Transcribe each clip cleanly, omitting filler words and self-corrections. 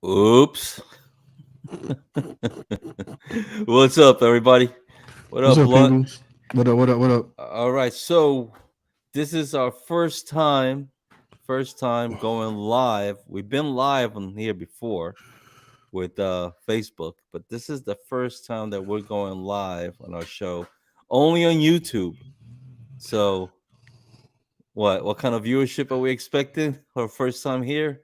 Oops. What's up, everybody? What What's up, up, Blunt? people? What up? What up? What up? All right, so this is our first time going live. We've been live on here before with Facebook, but this is the first time that we're going live on our show, only on YouTube. So, what kind of viewership are we expecting? Our first time here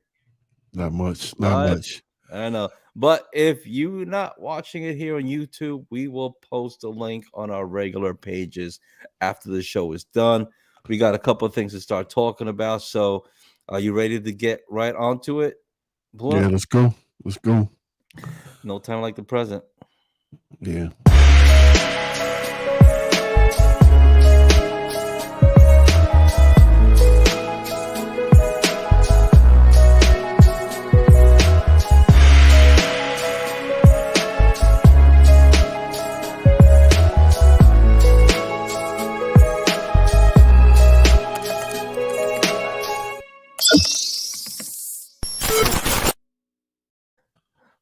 Not much. Not live. much. I know. But if you're not watching it here on YouTube, we will post a link on our regular pages after the show is done. We got a couple of things to start talking about. So, are you ready to get right onto it, Yeah, Blunt? let's go. Let's go. No time like the present. Yeah.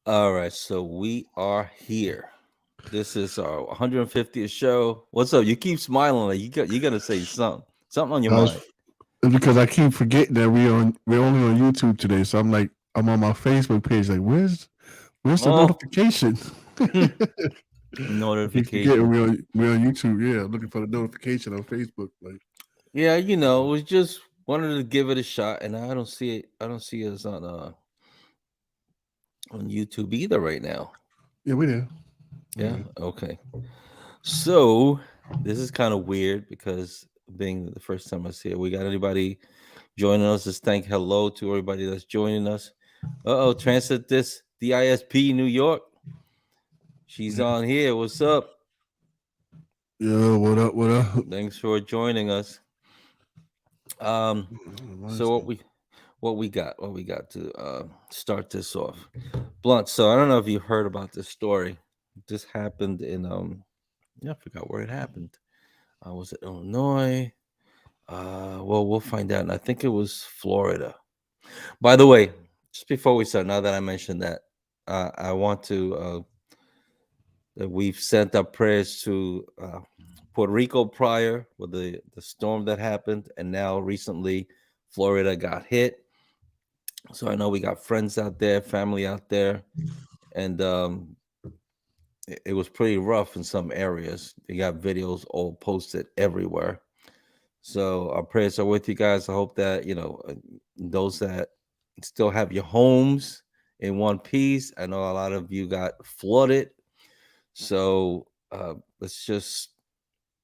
All right. So, we are here. This is our 150th show. What's up? You keep smiling like you got to say something on your Uh, mind. it's, it's because I keep forgetting that we're only on YouTube today. So I'm on my Facebook page. Like, where's the Oh, notification? I keep forgetting notification. we're on YouTube. Yeah, I'm looking for the notification on Facebook. Like, Yeah, it was just wanted to give it a shot, and I don't see it. I don't see us on YouTube either right now. yeah, we there. We Yeah, there. okay. So this is kind of weird because being the first time I see it, we got anybody joining us. Just thank hello to everybody that's joining us. Transit this DISP New York. She's Yeah. on here. What's up? Yeah. What up? What up? Thanks for joining us. Um, so what we got to start this off, Blunt. So I don't know if you heard about this story. This happened in yeah, I forgot where it happened. Was it Illinois? Well, we'll find out. And I think it was Florida. By the way, just before we start, now that I mentioned that, I want to that we've sent our prayers to Puerto Rico prior with the storm that happened, and now recently Florida got hit. So I know we got friends out there, family out there, and it was pretty rough in some areas. They got videos all posted everywhere. So our prayers are with you guys. I hope that those that still have your homes in one piece. I know a lot of you got flooded, so let's just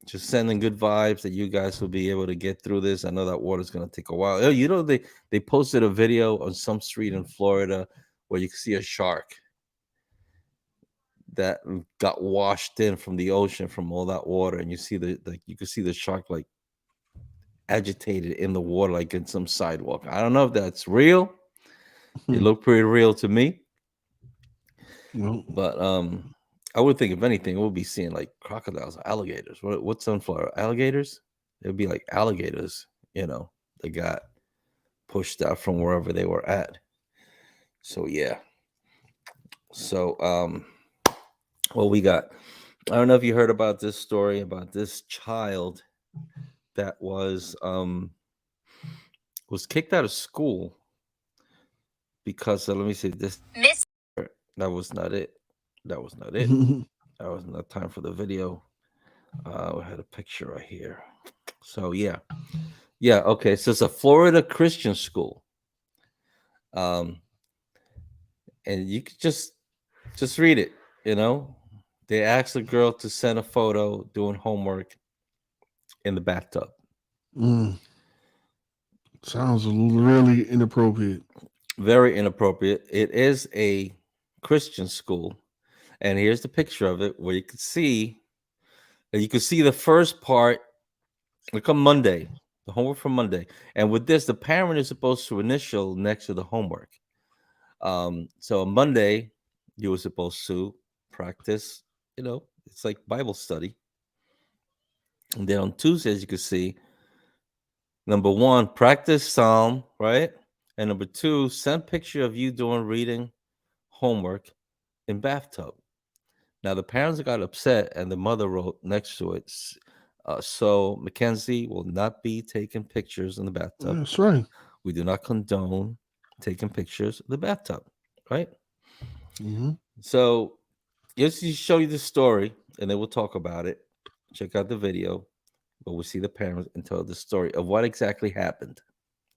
sending good vibes that you guys will be able to get through this. I know that water's gonna take a while. Oh, they posted a video on some street in Florida where you can see a shark that got washed in from the ocean from all that water, and you see you can see the shark like agitated in the water, like in some sidewalk. I don't know if that's real. It looked pretty real to me, Well, but I would think if anything, we'll be seeing like crocodiles, alligators. What's on Florida? Alligators? It would be like alligators, that got pushed out from wherever they were at. So yeah. So what we got? I don't know if you heard about this story about this child that was kicked out of school because let me see this. That was not it. That was not it. That was not time for the video. We had a picture right here. So yeah, yeah. Okay, so it's a Florida Christian school. Um, and you could just read it. You know, they asked the girl to send a photo doing homework in the bathtub. mm, sounds really inappropriate. Very inappropriate. It is a Christian school, and here's the picture of it where you can see the first part. Look on Monday, the homework for Monday, and with this, the parent is supposed to initial next to the homework. So on Monday, you were supposed to practice. It's like Bible study, and then on Tuesdays, you could see number one, practice Psalm, right? And number two, send picture of you doing reading homework in bathtub. Now the parents got upset, and the mother wrote next to it, "So Mackenzie will not be taking pictures in the bathtub. That's right. We do not condone taking pictures of the bathtub." Right. Mm-hmm. So let's just show you the story, and then we'll talk about it. Check out the video, but we'll see the parents and tell the story of what exactly happened.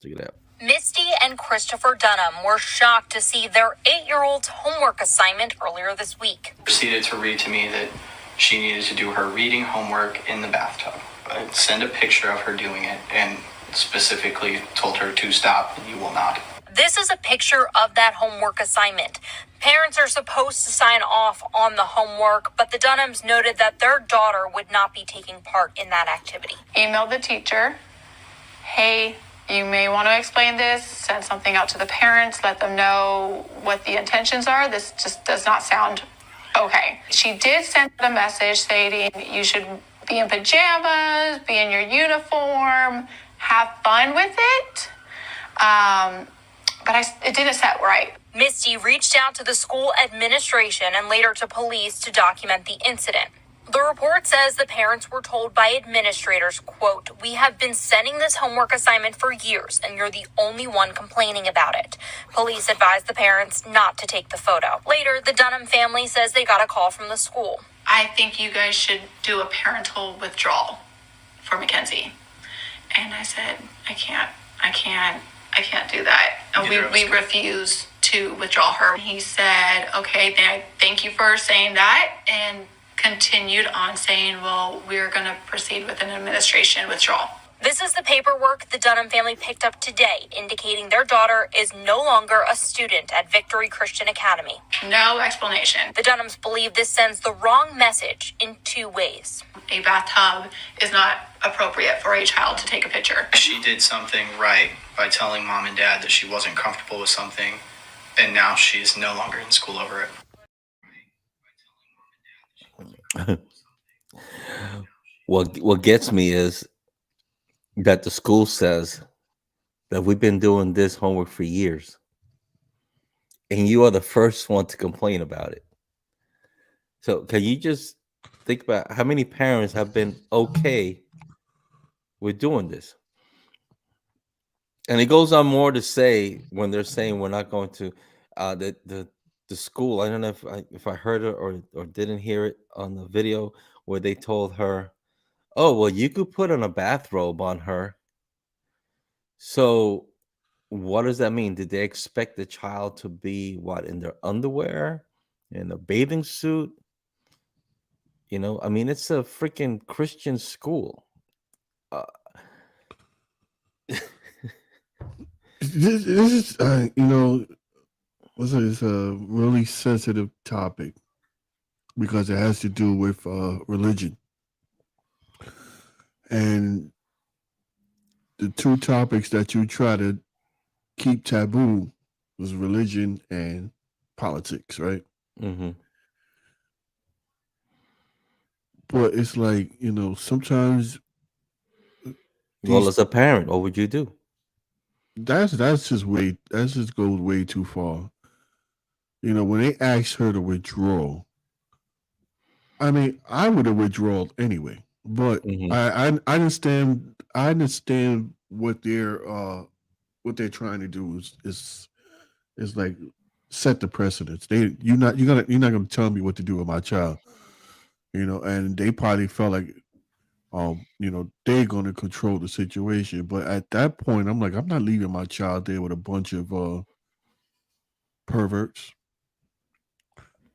Check it out. Misty and Christopher Dunham were shocked to see their 8-year-old's homework assignment earlier this week. Proceeded to read to me that she needed to do her reading homework in the bathtub. I sent a picture of her doing it and specifically told her to stop. You will not. This is a picture of that homework assignment. Parents are supposed to sign off on the homework, but the Dunhams noted that their daughter would not be taking part in that activity. Emailed the teacher, hey, you may want to explain this, send something out to the parents, let them know what the intentions are. This just does not sound okay. She did send a message stating you should be in pajamas, be in your uniform, have fun with it. But it didn't set right. Misty reached out to the school administration and later to police to document the incident. The report says the parents were told by administrators, quote, "We have been sending this homework assignment for years, and you're the only one complaining about it." Police advised the parents not to take the photo. Later, the Dunham family says they got a call from the school. I think you guys should do a parental withdrawal for Mackenzie. And I said, I can't do that. And we refuse to withdraw her. He said, okay, thank you for saying that, and continued on saying, well, we're going to proceed with an administration withdrawal. This is the paperwork the Dunham family picked up today, indicating their daughter is no longer a student at Victory Christian Academy. No explanation. The Dunhams believe this sends the wrong message in 2 ways. A bathtub is not appropriate for a child to take a picture. She did something right by telling mom and dad that she wasn't comfortable with something, and now she's no longer in school over it. What gets me is that the school says that we've been doing this homework for years, and you are the first one to complain about it. So can you just think about how many parents have been okay with doing this? And it goes on more to say when they're saying we're not going to the school. I don't know if I heard it or didn't hear it on the video where they told her, "Oh, well, you could put on a bathrobe on her." So what does that mean? Did they expect the child to be what, in their underwear, in a bathing suit? You know, I mean, it's a freaking Christian school. This is, it's a really sensitive topic because it has to do with religion. And the 2 topics that you try to keep taboo was religion and politics, right? Mm-hmm. But it's like, sometimes. Well, as a parent, what would you do? That's just goes way too far. When they asked her to withdraw, I mean, I would have withdrawn anyway. But I understand what they're trying to do is like set the precedence. You're not gonna tell me what to do with my child. And they probably felt like they're going to control the situation. But at that point, I'm like, I'm not leaving my child there with a bunch of perverts.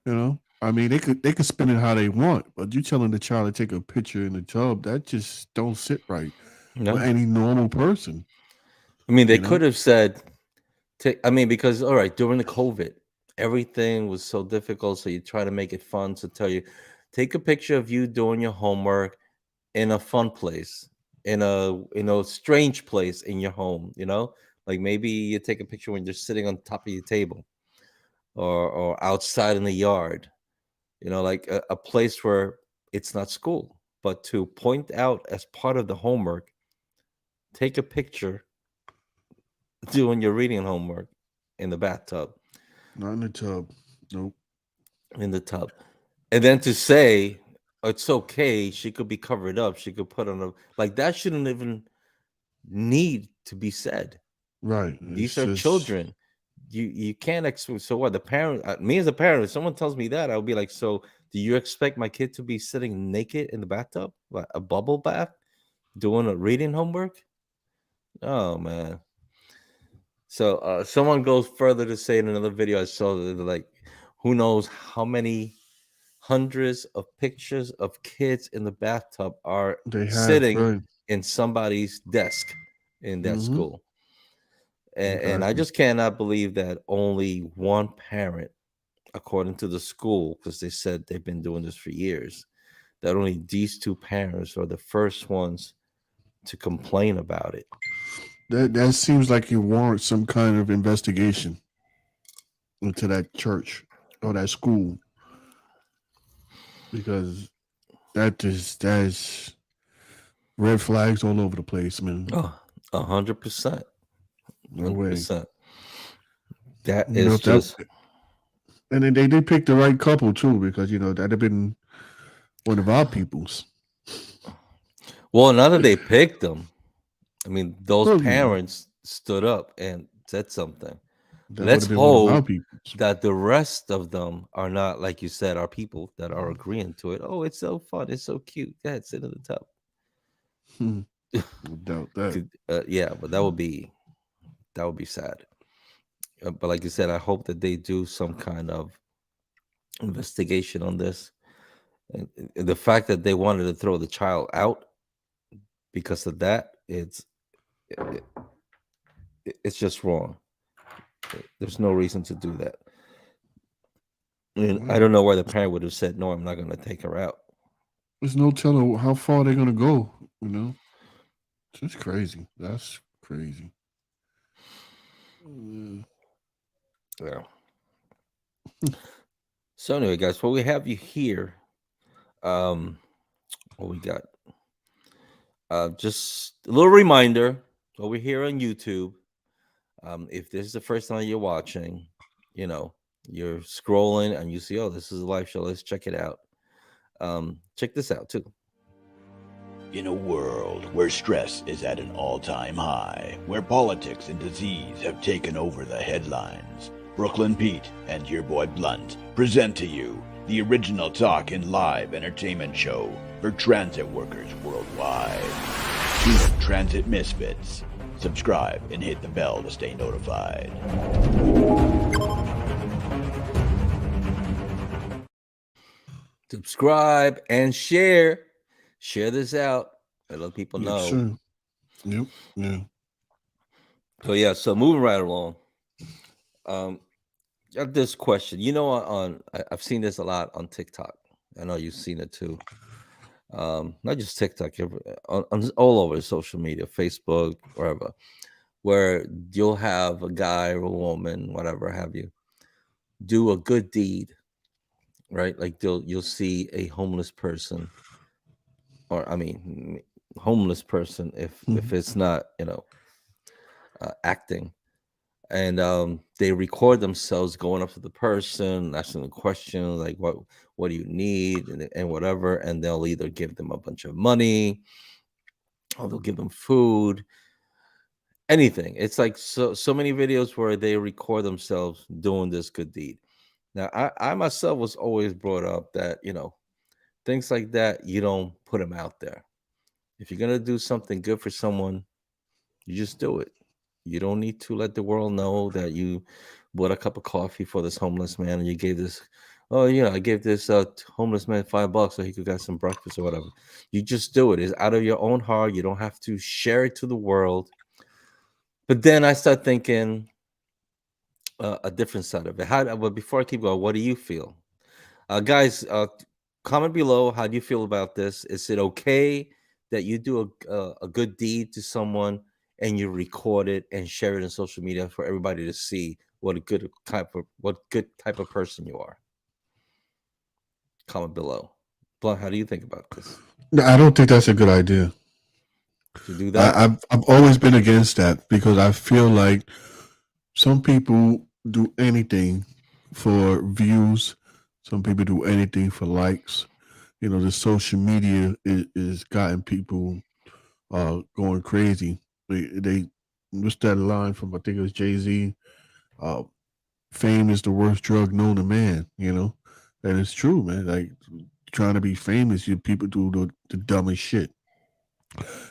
I mean, they could spin it how they want, but you telling the child to take a picture in the tub, that just don't sit right with any normal person. I mean, they could have said, because, all right, during the COVID, everything was so difficult. So you try to make it fun. So tell you, take a picture of you doing your homework in a fun place, in a strange place in your home, like maybe you take a picture when you're sitting on top of your table or outside in the yard, like a place where it's not school. But to point out as part of the homework, take a picture doing your reading homework in the bathtub. Not in the tub. Nope. in the tub. And then to say it's okay, she could be covered up, she could put on a like that shouldn't even need to be said. Right. These It's are just children. You can't expect. So what? The parent, me as a parent, if someone tells me that, I'll be like, so do you expect my kid to be sitting naked in the bathtub, like a bubble bath, doing a reading homework? Oh man. So someone goes further to say in another video I saw that like, who knows how many hundreds of pictures of kids in the bathtub are they have sitting right. in somebody's desk in that Mm-hmm. school. And I Exactly. just cannot believe that only one parent, according to the school, because they said they've been doing this for years, that only these two parents are the first ones to complain about it. That seems like it warrants some kind of investigation into that church or that school, because that's red flags all over the place, man. Oh, 100%. No way. 100%. That You know is if that, just and then they picked the right couple too, because that'd have been one of our peoples. well, now that they picked them, I mean, those Well, yeah, parents stood up and said something. that would Let's have been one of our hope peoples. that the rest of them are not, like you said, are people that are agreeing to it. Oh, it's so fun. It's so cute. Go ahead, sit in the tub. No doubt that. Yeah, but that would be sad. But like you said, I hope that they do some kind of investigation on this. And the fact that they wanted to throw the child out because of that, it, it's just wrong. There's no reason to do that. I mean, I Right. don't know why the parent would have said, "No, I'm not going to take her out." There's no telling how far they're gonna go. It's just crazy. That's crazy. Mm. Yeah. So anyway, guys, what we have you here, what we got? Just a little reminder over here on YouTube. If this is the first time you're watching, you're scrolling and you see, oh, this is a live show. Let's check it out. Check this out too. In a world where stress is at an all-time high, where politics and disease have taken over the headlines, Brooklyn Pete and your boy Blunt present to you the original talk and live entertainment show for transit workers worldwide. Team Transit Misfits. Subscribe and hit the bell to stay notified. Subscribe and share. Share this out. Let other people Yes, know. sir. Yep. Yeah. So yeah, so moving right along. Got this question. I've seen this a lot on TikTok. I know you've seen it too. Not just TikTok, on all over social media, Facebook, wherever, where you'll have a guy or a woman, whatever have you, do a good deed, right? Like you'll see a homeless person, or I mean, homeless person if it's not acting, and they record themselves going up to the person, asking them questions like what do you need and whatever, and they'll either give them a bunch of money or they'll give them food, anything. It's like so many videos where they record themselves doing this good deed. Now I myself was always brought up that things like that, you don't put them out there. If you're gonna do something good for someone, you just do it. You don't need to let the world know that you bought a cup of coffee for this homeless man and you gave this, oh, I gave this homeless man $5 so he could get some breakfast or whatever. You just do it. It's out of your own heart. You don't have to share it to the world. But then I start thinking a different side of it. But before I keep going, what do you feel? Guys, comment below. How do you feel about this? Is it okay that you do a good deed to someone and you record it and share it on social media for everybody to see what good type of person you are? Comment below. Blunt, how do you think about this? No, I don't think that's a good idea. To do that? I've always been against that, because I feel like some people do anything for views. Some people do anything for likes. The social media is gotten people going crazy. They what's that line from, I think it was Jay-Z? Uh, Fame is the worst drug known to man. And it's true, man. Like, trying to be famous, people do the dumbest shit.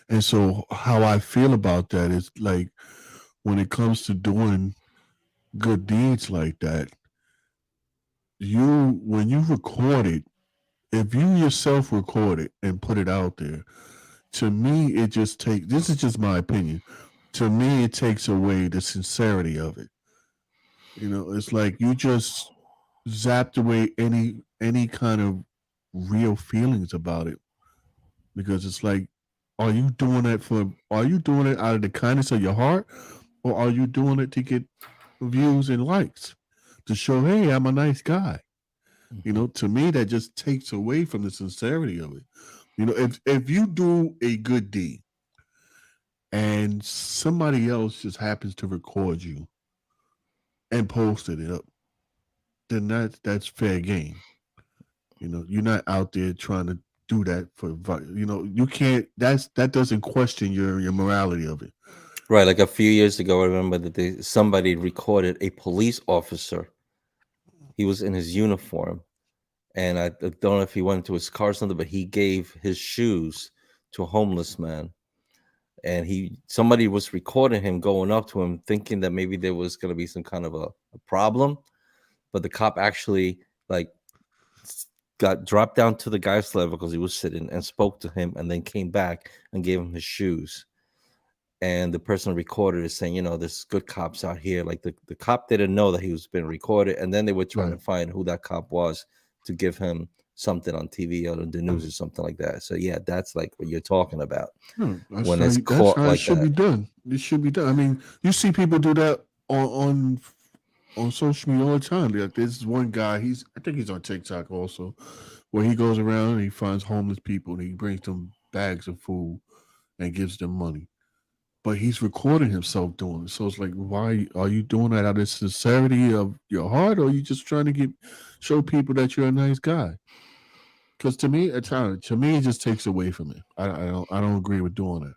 And so how I feel about that is, like, when it comes to doing good deeds like that, when you record it, if you yourself record it and put it out there, to me it just takes, this is just my opinion, to me it takes away the sincerity of it. It's like you just zapped away any kind of real feelings about it, because it's like, are you doing it out of the kindness of your heart, or are you doing it to get views and likes, to show, hey, I'm a nice guy? To me, that just takes away from the sincerity of it. If you do a good deed and somebody else just happens to record you and posted it up, then that's fair game. You're not out there trying to do that for, you can't. That doesn't question your morality of it. Right, like a few years ago, I remember that somebody recorded a police officer. He was in his uniform, and I don't know if he went to his car or something, but he gave his shoes to a homeless man, and somebody was recording him going up to him, thinking that maybe there was going to be some kind of a problem, but the cop actually, like, got dropped down to the guy's level because he was sitting, and spoke to him, and then came back and gave him his shoes. And the person recorded is saying, there's good cops out here. Like, the cop didn't know that he was being recorded, and then they were trying to find who that cop was to give him something on TV or the news or something like that. So yeah, that's like what you're talking about. When it's caught how like it should that. be done. It should be done. I mean, you see people do that on social media all the time. Like, there's one guy, I think he's on TikTok also, where he goes around and he finds homeless people and he brings them bags of food and gives them money. But he's recording himself doing it. So it's like, why are you doing that out of sincerity of your heart, or are you just trying to show people that you're a nice guy? Because to me, it just takes away from it. I don't agree with doing it.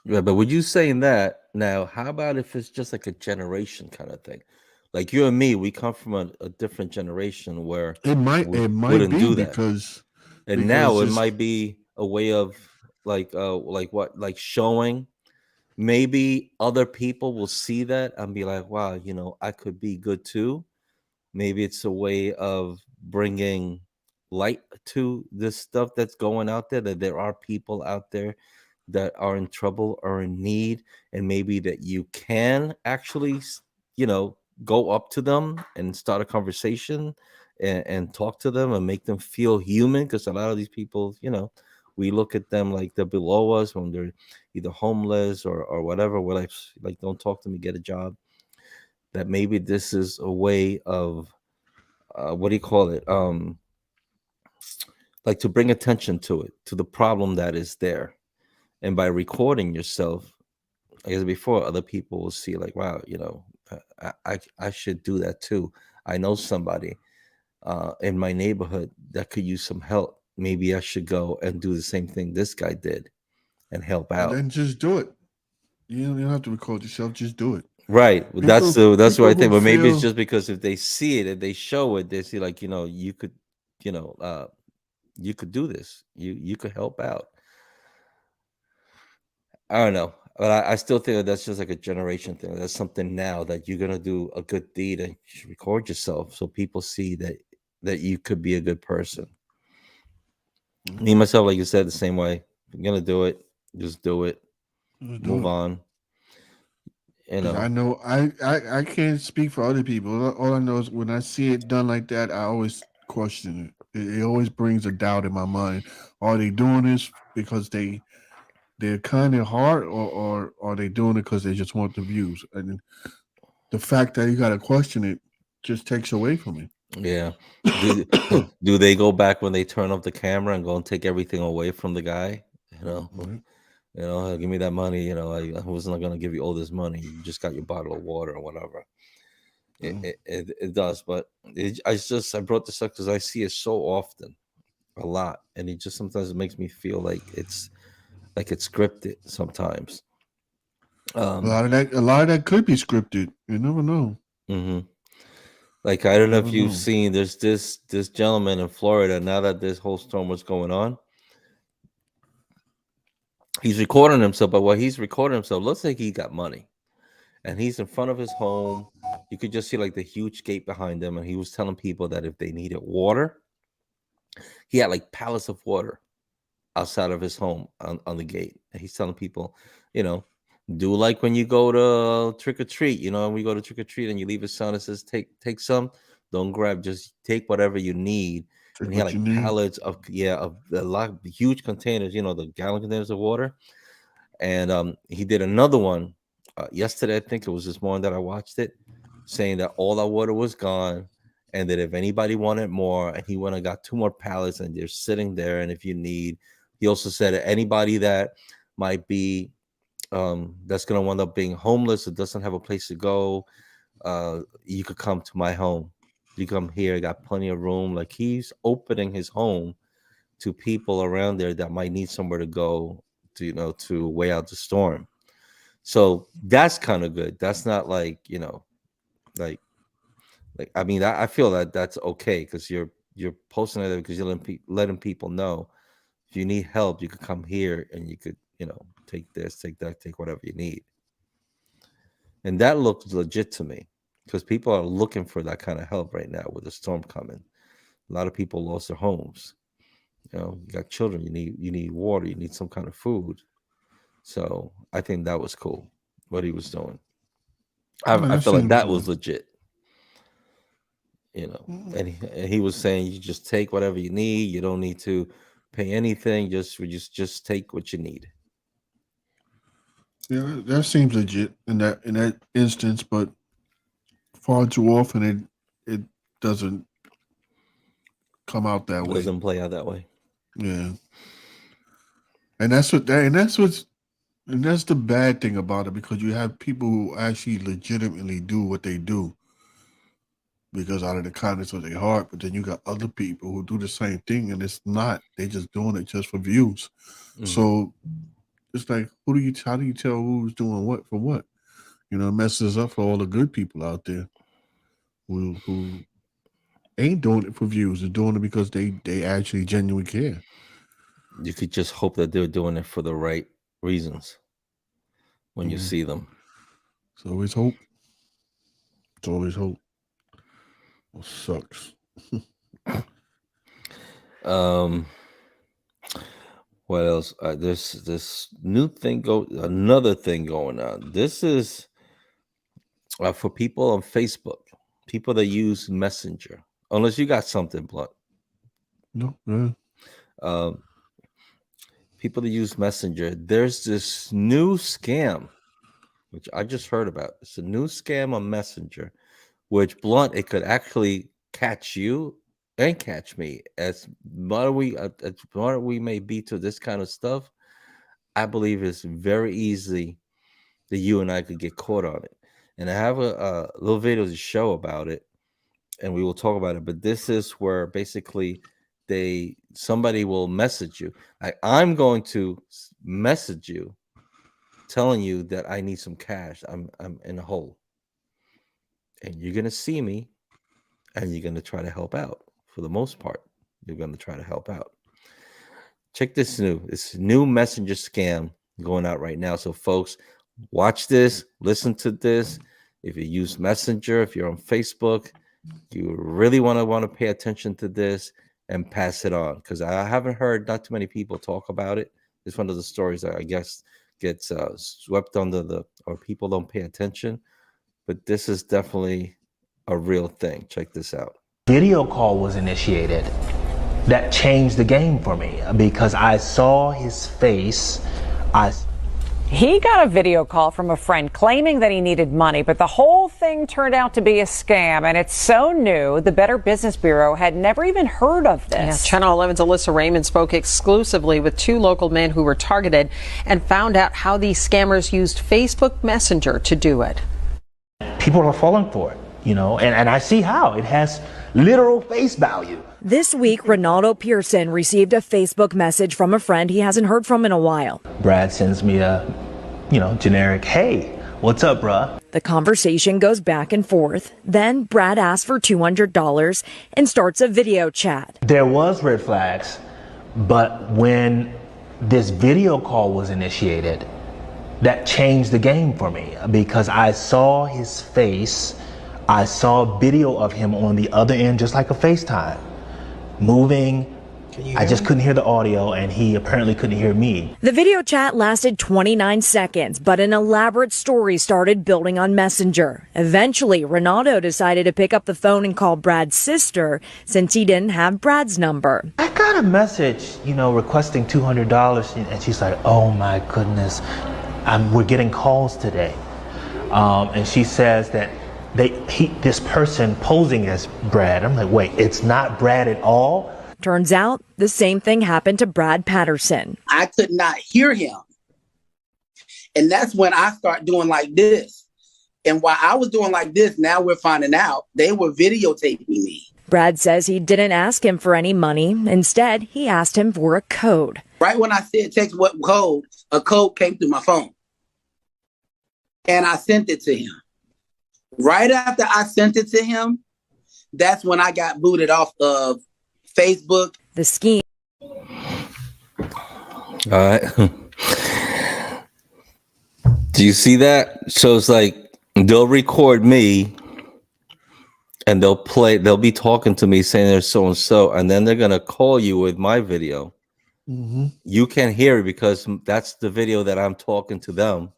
Yeah, but would you saying that now? How about if it's just like a generation kind of thing? Like, you and me, we come from a different generation where It might we be wouldn't do that. because Now it might be a way of like showing. Maybe other people will see that and be like, wow, I could be good too. Maybe it's a way of bringing light to this stuff that's going out there, that there are people out there that are in trouble or in need, and maybe that you can actually, go up to them and start a conversation, and talk to them and make them feel human. Because a lot of these people, we look at them like they're below us when they're either homeless or whatever. We're like, don't talk to me, get a job. That maybe this is a way of what do you call it? Like, to bring attention to it, to the problem that is there. And by recording yourself, as before, other people will see, like, wow, I should do that too. I know somebody in my neighborhood that could use some help. Maybe I should go and do the same thing this guy did and help out. And then just do it. You don't have to record yourself. Just do it. Right. That's what I think. But maybe it's just because if they see it and they show it, they see, like, you could, you could do this. You could help out. I don't know, but I still think that's just like a generation thing. That's something now that you're gonna do a good deed and you should record yourself so people see that you could be a good person. Me myself, like you said, the same way. If you're gonna do it, just do it. Move on. I know I can't speak for other people. All I know is when I see it done like that, I always question it. It always brings a doubt in my mind. Are they doing this because they're kind of hard, or are they doing it because they just want the views? And the fact that you got to question it just takes away from it. Yeah. Do they go back when they turn off the camera and go and take everything away from the guy? Give me that money. I wasn't going to give you all this money. You just got your bottle of water or whatever. It does, but I brought this up because I see it so often, a lot, and it just sometimes it makes me feel like it's scripted sometimes. A lot of that could be scripted. You never know. Mm-hmm. Like, I don't know if you've seen, there's this gentleman in Florida, now that this whole storm was going on, he's recording himself, but what he's recording himself looks like he got money. And he's in front of his home. You could just see like the huge gate behind him. And he was telling people that if they needed water, he had like pallets of water outside of his home on the gate. And he's telling people, do like when you go to trick or treat, and we go to trick or treat and you leave a sign that says take some, don't grab, just take whatever you need. And he had like pallets of a lot of huge containers, the gallon containers of water. And he did another one yesterday, I think it was this morning that I watched it, saying that all that water was gone and that if anybody wanted more, and he went and got 2 more pallets and they're sitting there. And if you need, he also said that anybody that might be that's going to wind up being homeless or doesn't have a place to go, you could come to my home. You come here, I got plenty of room. Like, he's opening his home to people around there that might need somewhere to go to weigh out the storm. So that's kind of good. That's not like, like I mean, I feel that that's okay, because you're posting it because you're letting people know if you need help, you could come here and you could, take this, take that, take whatever you need. And that looks legit to me, because people are looking for that kind of help right now with the storm coming. A lot of people lost their homes. You got children, you need water, you need some kind of food. So I think that was cool what he was doing. I feel like that was legit. And he was saying you just take whatever you need. You don't need to pay anything. Just take what you need. Yeah, that seems legit in that instance, but far too often it doesn't come out that way. Doesn't play out that way. Yeah, and that's the bad thing about it, because you have people who actually legitimately do what they do because out of the kindness of their heart, but then you got other people who do the same thing and it's not. They just doing it just for views. So it's like, how do you tell who's doing what for what? It messes up for all the good people out there who ain't doing it for views. They're doing it because they actually genuinely care. You could just hope that they're doing it for the right reasons when you see them. It's always hope. It's always hope. Well, sucks. What else? There's this another thing going on. This is for people on Facebook, people that use Messenger. Unless you got something, Blunt. No. Yeah. People that use Messenger. There's this new scam, which I just heard about. It's a new scam on Messenger, which, Blunt, it could actually catch you and catch me. As smart we may be to this kind of stuff, I believe it's very easy that you and I could get caught on it. And I have a little video to show about it, and we will talk about it. But this is where basically somebody will message you. I'm going to message you telling you that I need some cash. I'm in a hole. And you're going to see me, and you're going to try to help out. For the most part, you're going to try to help out. Check this new Messenger scam going out right now. So, folks, watch this, listen to this. If you use Messenger, if you're on Facebook, you really want to pay attention to this and pass it on, because I haven't heard not too many people talk about it. It's one of the stories that I guess gets swept under or people don't pay attention. But this is definitely a real thing. Check this out. Video call was initiated. That changed the game for me because I saw his face. He got a video call from a friend claiming that he needed money, but the whole thing turned out to be a scam, and it's so new, the Better Business Bureau had never even heard of this. Yeah, Channel 11's Alyssa Raymond spoke exclusively with 2 local men who were targeted and found out how these scammers used Facebook Messenger to do it. People are falling for it. and I see how it has literal face value. This week, Ronaldo Pearson received a Facebook message from a friend he hasn't heard from in a while. Brad sends me a, generic, hey, what's up, bruh? The conversation goes back and forth. Then Brad asks for $200 and starts a video chat. There was red flags, but when this video call was initiated, that changed the game for me because I saw his face. I saw video of him on the other end, just like a FaceTime, moving. I just couldn't hear the audio, and he apparently couldn't hear me. The video chat lasted 29 seconds, but an elaborate story started building on Messenger. Eventually, Ronaldo decided to pick up the phone and call Brad's sister since he didn't have Brad's number. I got a message, requesting $200, and she's like, oh my goodness, we're getting calls today. And she says that this person posing as Brad. I'm like, wait, it's not Brad at all? Turns out the same thing happened to Brad Patterson. I could not hear him. And that's when I start doing like this. And while I was doing like this, now we're finding out they were videotaping me. Brad says he didn't ask him for any money. Instead, he asked him for a code. Right when I said text what code, a code came through my phone. And I sent it to him. Right after I sent it to him, that's when I got booted off of Facebook. The scheme. All right. Do you see that? So it's like they'll record me and they'll be talking to me saying there's so and so, and then they're gonna call you with my video. Mm-hmm. You can't hear it because that's the video that I'm talking to them.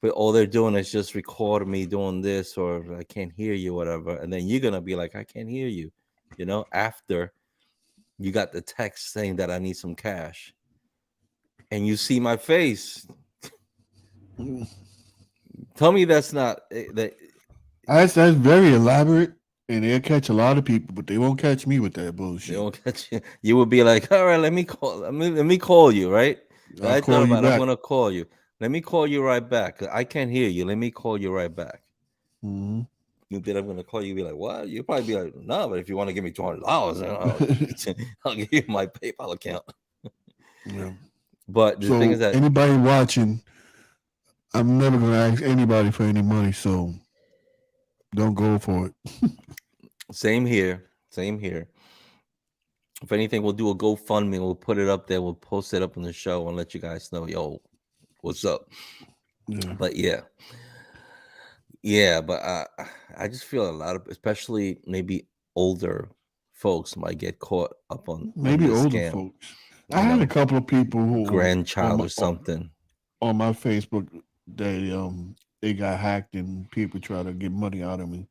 But all they're doing is just recording me doing this, or I can't hear you, whatever. And then you're gonna be like, I can't hear you, after you got the text saying that I need some cash. And you see my face. Tell me that's not that. That's very elaborate, and they'll catch a lot of people, but they won't catch me with that bullshit. They won't catch you. You will be like, all right, let me call you, right? I'm gonna call you. Let me call you right back. I can't hear you. Let me call you right back. Mm-hmm. You think I'm gonna call you? Be like, what? You'll probably be like, no. But if you want to give me $200, I'll give you my PayPal account. Yeah. But the thing is that anybody watching, I'm never gonna ask anybody for any money, so don't go for it. Same here. If anything, we'll do a GoFundMe. We'll put it up there. We'll post it up on the show and let you guys know, yo, what's up? Yeah. But but I just feel a lot of, especially maybe older folks, might get caught up on maybe this older scam. folks. I had a couple of people who grandchild or something on my Facebook. They got hacked and people try to get money out of me.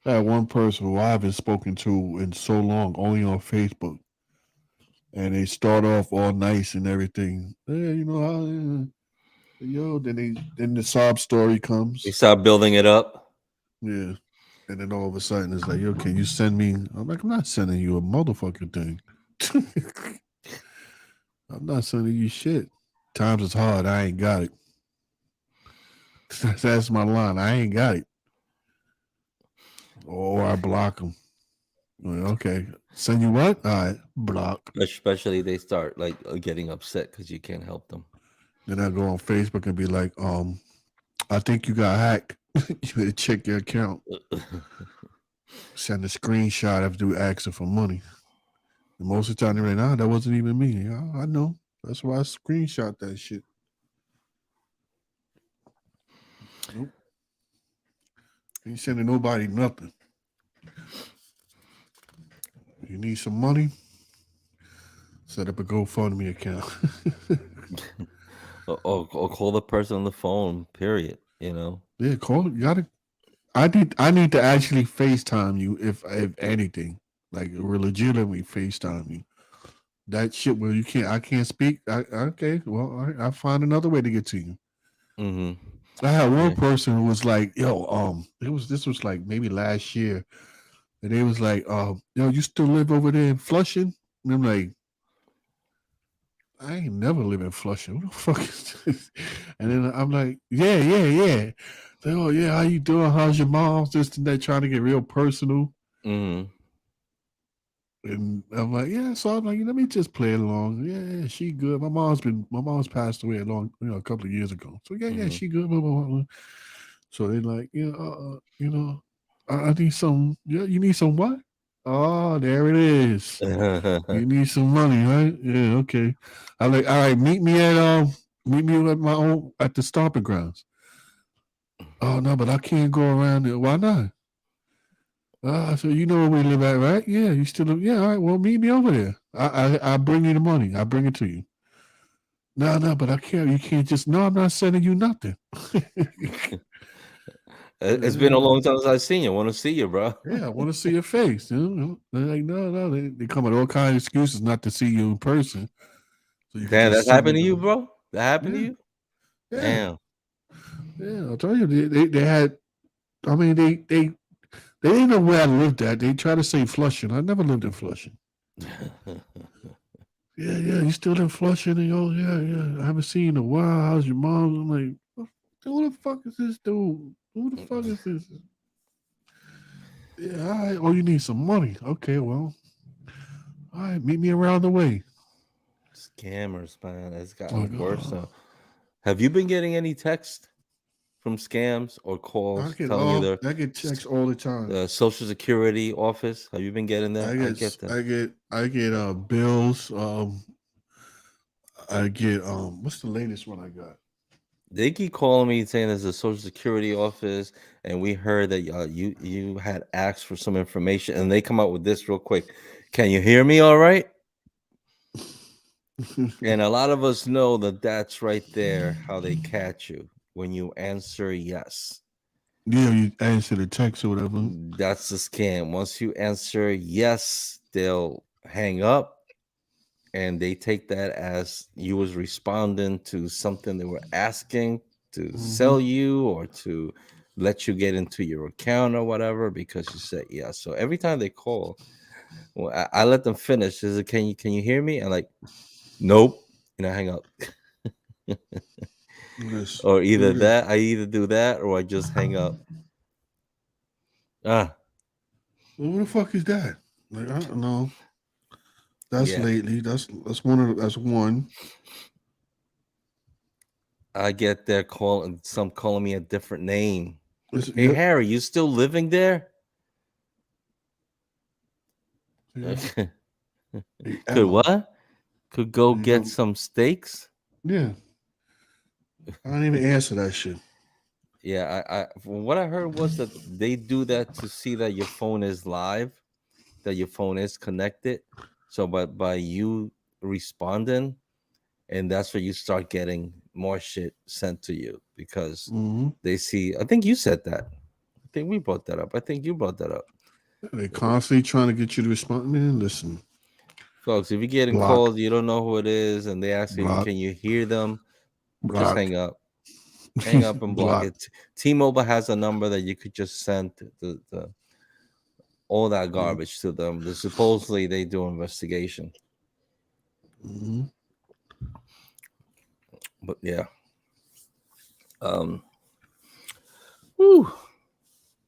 I had one person who I haven't spoken to in so long, only on Facebook, and they start off all nice and everything. Hey, then the sob story comes. They start building it up. Yeah, and then all of a sudden it's like, yo, can you send me? I'm like, I'm not sending you a motherfucking thing. I'm not sending you shit. Times is hard. I ain't got it. That's my line. I ain't got it. Or I block them. Well, okay. Send you what? All right. Block. Especially they start like getting upset because you can't help them. Then I go on Facebook and be like, I think you got hacked. You better check your account. Send a screenshot after you asking for money. And most of the time they're like, nah, that wasn't even me. Yeah, I know. That's why I screenshot that shit. Nope. Ain't sending nobody nothing. You need some money? Set up a GoFundMe account. or call the person on the phone, period. Yeah, call. You gotta. I need to actually FaceTime you if anything. Like legitimately FaceTime you. That shit where I can't speak. Okay, well, I'll find another way to get to you. Mm-hmm. I had one person who was like, yo, this was like maybe last year. And they was like, yo, you still live over there in Flushing? And I'm like, I ain't never lived in Flushing. What the fuck is this? And then I'm like, yeah. They, oh yeah, how you doing? How's your mom? This and that, trying to get real personal. Mm-hmm. And I'm like, yeah. So I'm like, let me just play along. Yeah, she good. My mom's passed away a couple of years ago. So yeah, Mm-hmm. she good. Blah, blah, blah. So they're like, I need some. Yeah, you need some what? Oh, there it is. You need some money, right? Yeah, okay. I'm like, all right, meet me at the stomping grounds. Oh no, but I can't go around there. Why not? So you know where we live at, right? Yeah, you still live. Yeah, all right. Well, meet me over there. I bring you the money. I bring it to you. No, but I can't. You can't just. No, I'm not sending you nothing. It's been a long time since I've seen you. I want to see you, bro. Yeah, I want to see your face. You know? They're like, no. They come with all kinds of excuses not to see you in person. So you can Damn, just that send happened to them you, the- bro? That happened to Yeah. you? Yeah. Damn. Yeah, I told you they had. I mean, they didn't know where I lived at. They tried to say Flushing. I never lived in Flushing. Yeah, you still in Flushing? And oh, yeah. I haven't seen you in a while. How's your mom? I'm like, who the fuck is this dude? Who the fuck is this? Yeah, all right. Oh, you need some money. Okay, well, all right. Meet me around the way. Scammers, man. It's gotten worse now. Have you been getting any text from scams or calls telling you I get texts all the time. the Social Security office? Have you been getting that? I get bills. I get what's the latest one I got? They keep calling me saying there's a Social Security office, and we heard that you had asked for some information, and they come out with this real quick. Can you hear me all right? And a lot of us know that that's right there how they catch you when you answer yes. Yeah, you answer the text or whatever. That's the scam. Once you answer yes, they'll hang up, and they take that as you was responding to something they were asking to sell you or to let you get into your account or whatever because you said yes. So every time they call, well, I let them finish. Is it can you hear me? And like, nope, hang up. Yes. Or either that, I either do that or I just hang up. Well, what the fuck is that? Like, I don't know. That's lately. That's one. I get their some calling me a different name. Hey Harry, you still living there? Could what? Could go get some steaks? Yeah. I don't even answer that shit. Yeah, I what I heard was that they do that to see that your phone is live, that your phone is connected. So by you responding, and that's where you start getting more shit sent to you because they see. I think you said that. I think we brought that up. I think you brought that up. They're constantly trying to get you to respond. Man, listen, folks, if you're getting calls, you don't know who it is, and they ask you, can you hear them? Just hang up. Hang up and block it. T-Mobile has a number that you could just send the all that garbage to them. Supposedly they do investigation. But yeah. Whew.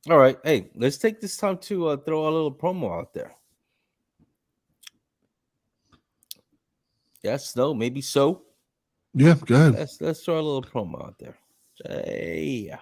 All right. Hey, let's take this time to throw a little promo out there. Yes, no, maybe so. Yeah, go ahead. Let's throw a little promo out there. Hey.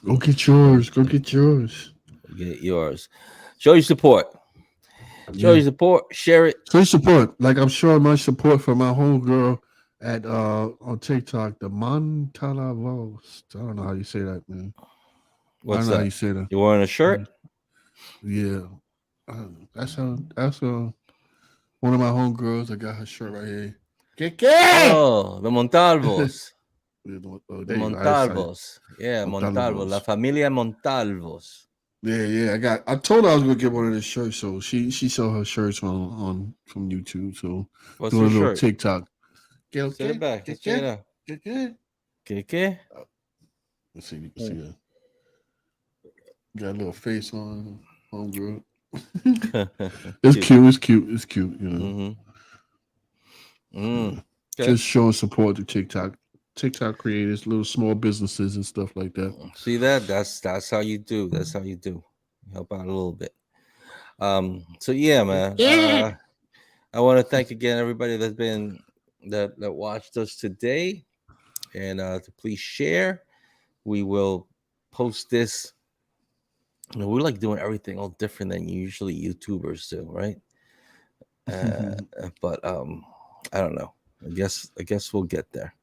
Go get yours. Go get yours. Get yours. Show your support. Show your support. Share it. Show your support. Like I'm showing my support for my homegirl at on TikTok, the Montalavos. I don't know how you say that, man. I What's don't know how that? you say that. You wearing a shirt? Yeah, that's one of my homegirls. I got her shirt right here. ¿Qué? Oh, the Montalvos. Oh, The there you go. I saw it. Montalvos. Yeah, Montalvo. La Montalavos. familia Montalvos. Yeah. I told her I was gonna get one of the shirts, so she saw her shirts on from YouTube. So What's doing your a little shirt? TikTok. Set it back. Let's check it out. ¿Qué? Let's see. You can see that. Got a little face on homegirl. It's cute. You know. Okay. Just showing support to TikTok creators, little small businesses and stuff like that. See that? That's how you do. That's how you do. Help out a little bit. So yeah, man. I want to thank again everybody that watched us today, and to please share. We will post this. We like doing everything all different than usually YouTubers do, right? But I don't know. I guess we'll get there.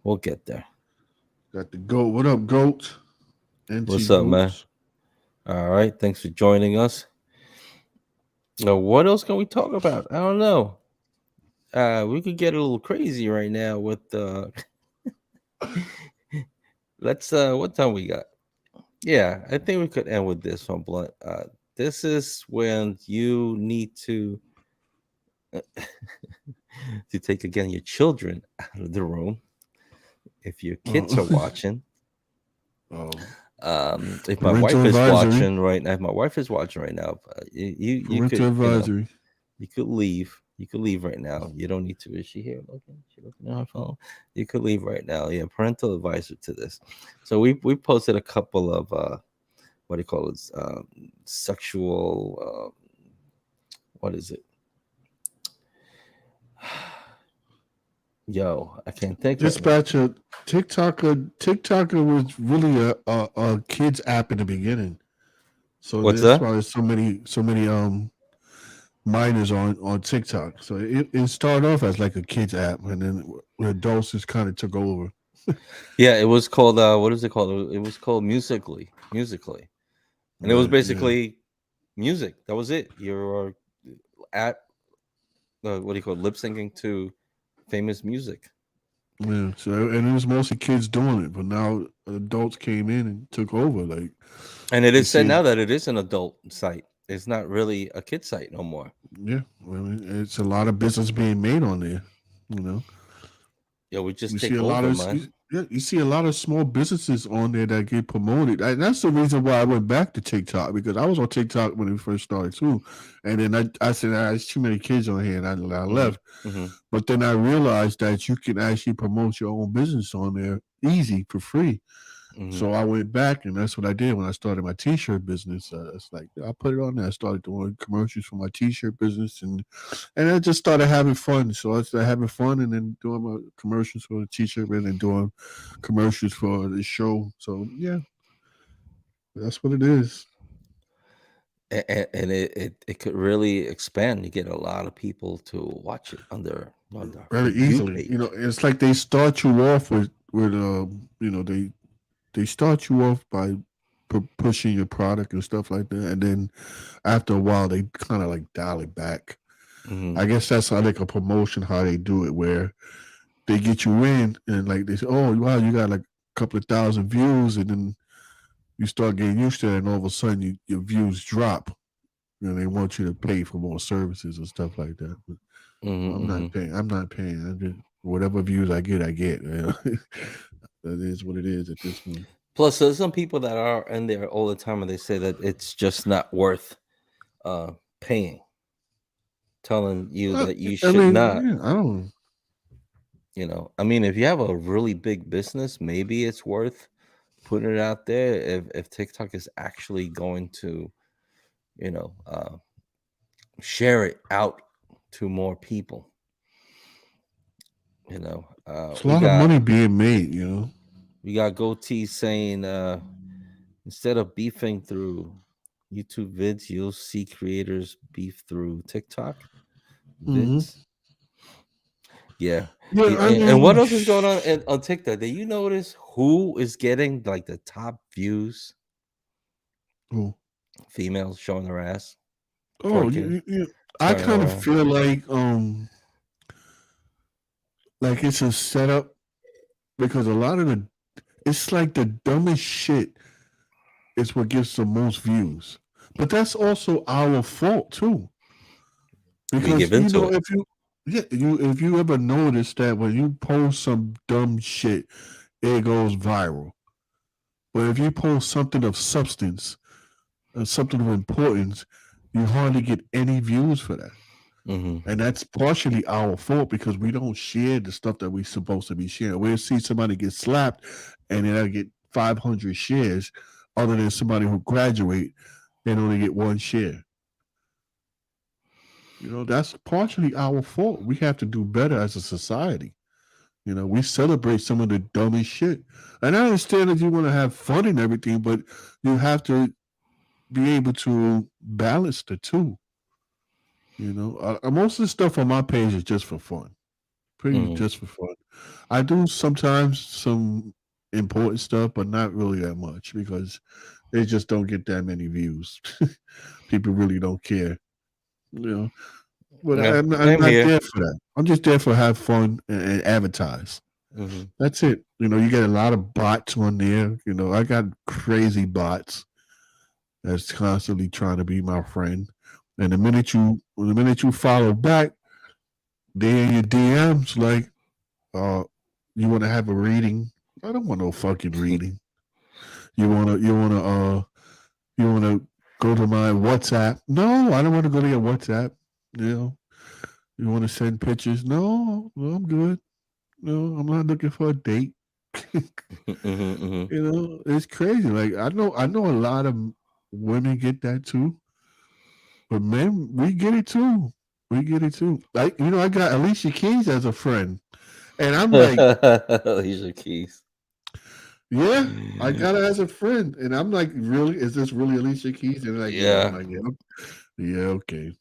We'll get there. Got the goat. What up, goat? What's up, man? All right. Thanks for joining us. Now, what else can we talk about? I don't know. We could get a little crazy right now with let's what time we got? Yeah, I think we could end with this one, Blunt. This is when you need to to take again your children out of the room if your kids are watching. If my wife is watching right now, you could you could leave. You could leave right now. You don't need to. Is she here looking? She looking at her phone? You could leave right now. Yeah, parental advisor to this. So we posted a couple of what do you call it? Sexual. What is it? Yo, I can't think. Dispatcher, TikToker was really a kids app in the beginning. So what's that's that? why there's so many minors on TikTok. So it started off as like a kids app, and then adults just kind of took over. Yeah, it was called what is it called? It was called Musically, and it was basically music. That was it. You're at what do you call it? Lip syncing to famous music. Yeah. So and it was mostly kids doing it, but now adults came in and took over. Like, and it is said now that it is an adult site. It's not really a kid site no more. Yeah, I mean, it's a lot of business being made on there. You know. Yeah, we just take see a over, lot of man. you see a lot of small businesses on there that get promoted. And that's the reason why I went back to TikTok, because I was on TikTok when it first started too. And then I said there's too many kids on here, and I left. Mm-hmm. But then I realized that you can actually promote your own business on there easy for free. Mm-hmm. So I went back, and that's what I did when I started my T-shirt business. It's like I put it on there. I started doing commercials for my T-shirt business, and I just started having fun. So I started having fun, and then doing my commercials for the T-shirt, and then doing commercials for the show. So yeah, that's what it is. And it could really expand. You get a lot of people to watch it under very easily. page. You know, it's like they start you off with you know, they start you off by pushing your product and stuff like that, and then after a while they kind of like dial it back. Mm-hmm. I guess that's like a promotion, how they do it, where they get you in and like they say, oh wow, you got like a couple of thousand views, and then you start getting used to it, and all of a sudden your views drop. You know, they want you to pay for more services and stuff like that. But I'm not paying. I just, whatever views I get, You know? That is what it is at this point. Plus, there's some people that are in there all the time, and they say that it's just not worth paying. Telling you that you should not. Yeah, I don't. You know, I mean, if you have a really big business, maybe it's worth putting it out there. If TikTok is actually going to, you know, share it out to more people. You know, it's a lot of money being made. You know, we got Goatee saying instead of beefing through YouTube vids, you'll see creators beef through TikTok vids. Yeah. Yeah, I And what mean, else is going on TikTok? Did you notice who is getting like the top views? oh, Females showing their ass, oh, twerking, I turning kind of around. feel like it's a setup because a lot of it's like the dumbest shit is what gets the most views. But that's also our fault too. We Because give into it. if you ever notice that when you post some dumb shit, it goes viral. But if you post something of substance, something of importance, you hardly get any views for that. Mm-hmm. And that's partially our fault because we don't share the stuff that we're supposed to be sharing. We'll see somebody get slapped and then I get 500 shares, other than somebody who graduate, they only get one share. That's partially our fault. We have to do better as a society. We celebrate some of the dumbest shit. And I understand that you want to have fun and everything, but you have to be able to balance the two. Most of the stuff on my page is just for fun. Pretty just for fun. I do sometimes some important stuff, but not really that much because they just don't get that many views. People really don't care. But Yeah, I'm same not here. there for that. I'm just there for have fun and advertise. Mm-hmm. That's it. You get a lot of bots on there. I got crazy bots that's constantly trying to be my friend. And the minute you follow back, they in your DMs like, you want to have a reading? I don't want no fucking reading. You wanna go to my WhatsApp? No, I don't want to go to your WhatsApp. You want to send pictures? No, I'm good. No, I'm not looking for a date. It's crazy. Like I know a lot of women get that too, but men, we get it too. We get it too. Like I got Alicia Keys as a friend, and I'm like, Alicia Keys. yeah, I got her as a friend, and I'm like, really? Is this really Alicia Keys? And they're like, yeah. I'm like, yeah, okay.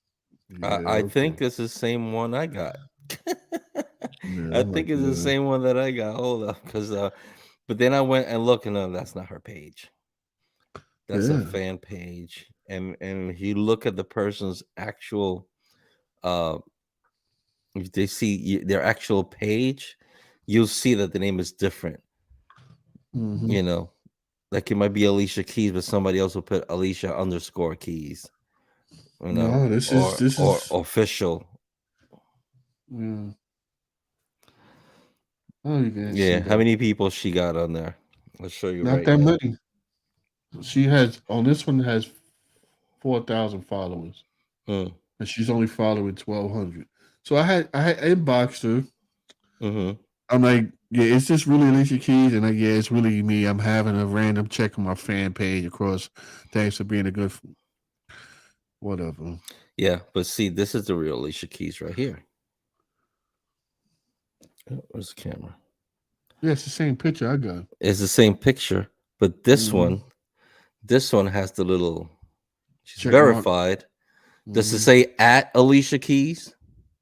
Yeah, I think it's the same one I got. Yeah, I I'm like, think it's the same one that I got. Hold up, because but then I went and looked, and that's not her page. That's a yeah. fan page, and if you look at the person's actual, if they see their actual page, you'll see that the name is different. Mhm. Like it might be Alicia Keys, but somebody else will put Alicia _Keys. No, this or is official. yeah. Oh, you can see Yeah, how that. many people she got on there? I'll show you Not right that now. many. She has on this one has 4,000 followers, Mm. and she's only following 1,200. So I had inboxed her. Mm-hmm. I'm like, yeah, is this really Alicia Keys? And like, yeah, it's really me. I'm having a random check on my fan page across. Thanks for being a good whatever. Yeah, but see, this is the real Alicia Keys right here. Where's the camera? Yeah, it's the same picture I got. It's the same picture, but this one has the little. She's Check mark. verified. Does it say at Alicia Keys?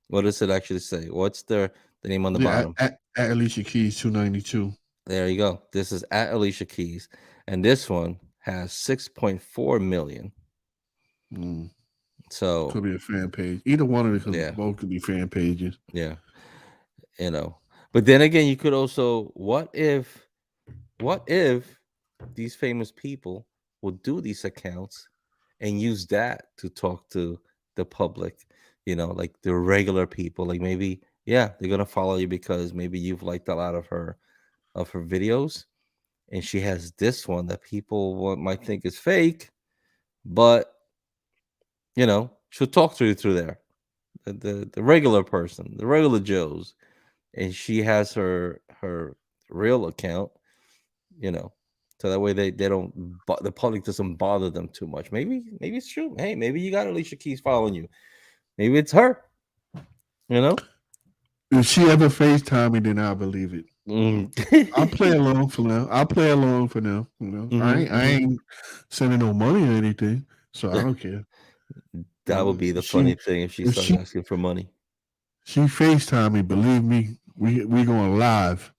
What does it actually say? What's the name on the bottom? At Alicia Keys 292. There you go. This is at Alicia Keys, and this one has 6.4 million. So could be a fan page. Either one of them, both could be fan pages. Yeah, But then again, you could also what if these famous people would do these accounts and use that to talk to the public, like the regular people, like maybe they're gonna follow you because maybe you've liked a lot of her videos, and she has this one that people might think is fake, but she'll talk to you through there, the regular person, the regular Joes, and she has her real account, so that way they don't the public doesn't bother them too much. Maybe it's true. Hey, maybe you got Alicia Keys following you. Maybe it's her. If she ever FaceTime me, then I'll believe it. I'll play along for now. I ain't sending no money or anything, so I don't care. That would be the funny thing if she starts asking for money. She FaceTime me. Believe me, we going live.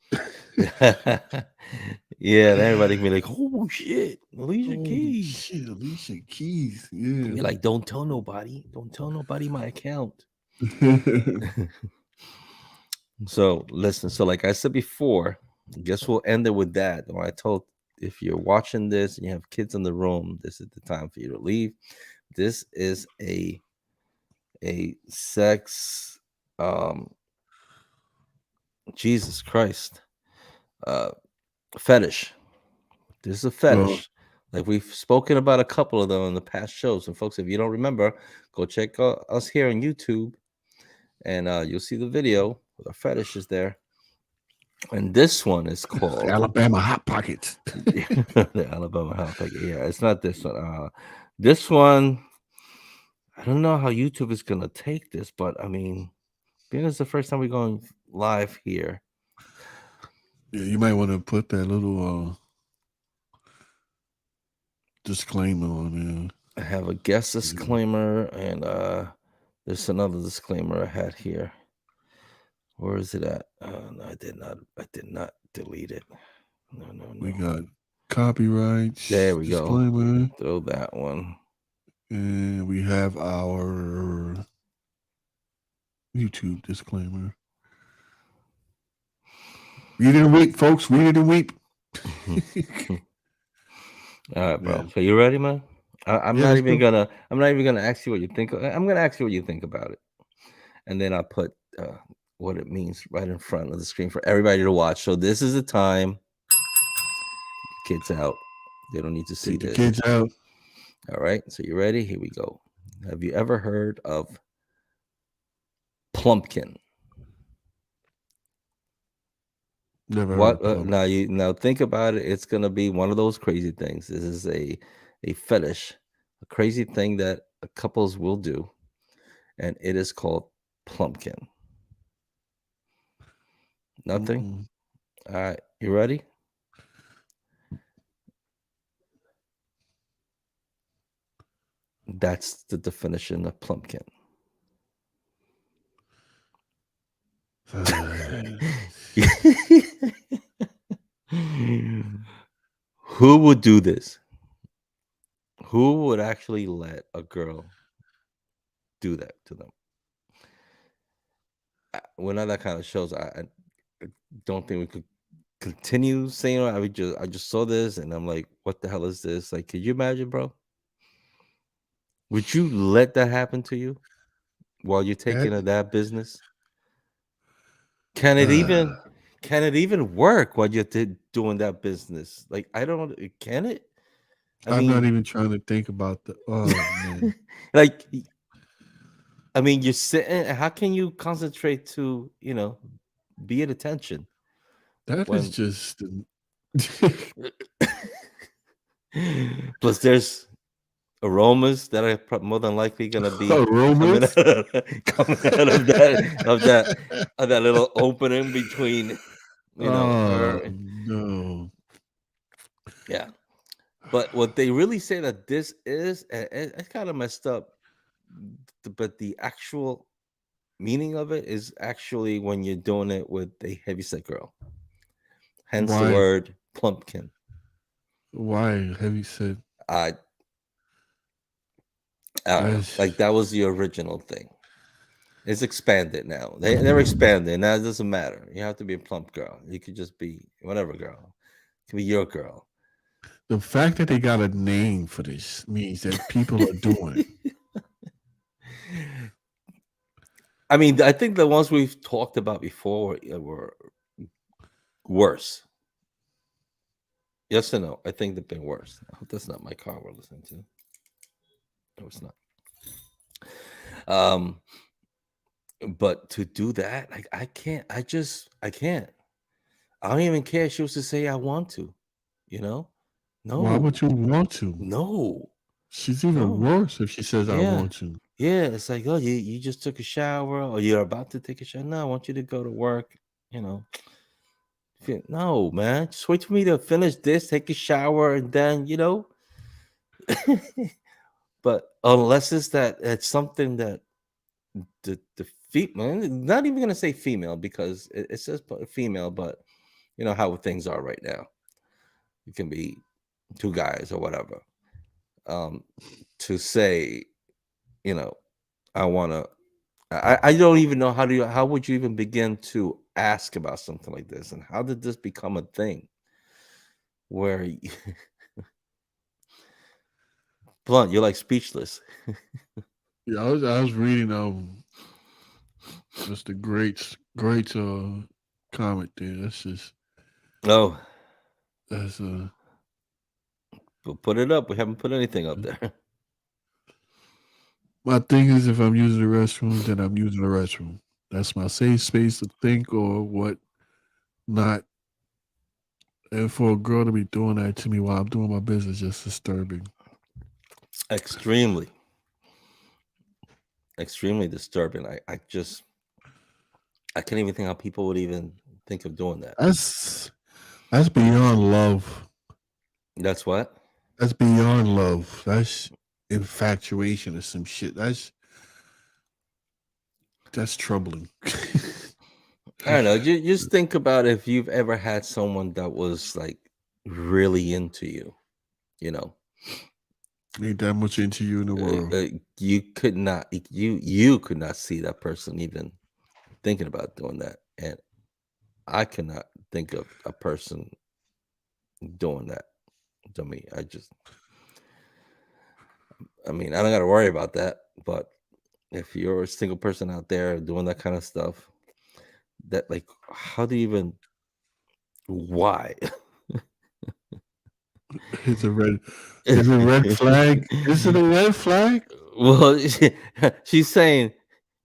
Yeah, and everybody can be like, "Oh shit, Alicia Keys!" Shit, Alicia Keys. You're Yeah. like, "Don't tell nobody. Don't tell nobody my account." So listen. So like I said before, I guess we'll end it with that. When I told, if you're watching this and you have kids in the room, this is the time for you to leave. This is a sex, Jesus Christ, fetish. This is a fetish. Like we've spoken about a couple of them in the past shows. And folks, if you don't remember, go check us here on YouTube, and you'll see the video with our fetishes there. And this one is called Alabama Hot Pockets. The Alabama Hot Pocket. Yeah, it's not this one. This one, I don't know how YouTube is gonna take this, but I mean, being it's the first time we're going live here. Yeah, you might want to put that little disclaimer on there. I have a guest disclaimer, and there's another disclaimer I had here. Where is it at? No, I did not delete it. No. We got copyrights. There we disclaimer. go. Throw that one. And we have our YouTube disclaimer. Read it and weep, folks. Read it and weep. All right, bro. Yeah. So you ready, man? I'm not even gonna ask you what you think. I'm gonna ask you what you think about it, and then I'll put what it means right in front of the screen for everybody to watch. So this is the time. Kids out. They don't need to see this. Kids out. All right. So you ready? Here we go. Have you ever heard of plumpkin? Never. What? Now think about it. It's gonna be one of those crazy things. This is a fetish, a crazy thing that couples will do, and it is called plumpkin. Nothing. All right, you ready? That's the definition of plumpkin. Who would do this? Who would actually let a girl do that to them? We're not that kind of shows. I don't think we could continue saying it. I just saw this and I'm like, what the hell is this? Like, could you imagine, bro? Would you let that happen to you while you're taking that business? Can it even work while you're doing that business? Like, I don't. Can it? I'm not even trying to think about the. Oh man! Like, I mean, you're sitting. How can you concentrate to be at attention? That is just. Plus, there's aromas that are more than likely going to be coming out of that little opening between, her and, no. Yeah. But what they really say that this is, it's kind of messed up, but the actual meaning of it is actually when you're doing it with a heavyset girl. Hence the word plumpkin. Why heavyset? Like that was the original thing. It's expanded now. They're expanded. Now it doesn't matter. You have to be a plump girl. You could just be whatever girl. It could be your girl. The fact that they got a name for this means that people are doing it. I mean, I think the ones we've talked about before were worse. Yes or no? I think they've been worse. I hope that's not my car we're listening to. No, it's not. But to do that, like I can't. I can't. I don't even care if she was to say I want to. No. Why would you want to? No. She's even worse if she says I want to. Yeah, it's like, oh, you just took a shower or you're about to take a shower. No, I want you to go to work. No, man. Just wait for me to finish this, take a shower, and then, But unless it's something that the female, not even gonna say female because it says female, but you know how things are right now. It can be two guys or whatever. To say, you know, I want to. I don't even know how would you even begin to ask about something like this, and how did this become a thing? Where Blunt, you're like speechless. Yeah, I was reading just a great comment there. That's just Oh, that's we'll put it up. We haven't put anything up there. my thing is, if I'm using the restroom, then I'm using the restroom. That's my safe space to think or what not. And for a girl to be doing that to me while I'm doing my business, just disturbing. Extremely disturbing. I can't even think how people would even think of doing that. That's beyond love. That's what? That's beyond love. That's infatuation or some shit. That's troubling. I don't know. Just think about if you've ever had someone that was like really into you, you know. Ain't that much into you in the world. You could not you could not see that person even thinking about doing that. And I cannot think of a person doing that to me. I mean, I don't got to worry about that. But if you're a single person out there doing that kind of stuff, that like, how do you even? Why? It's a red. Is it a red flag? Is it a red flag? Well, she's saying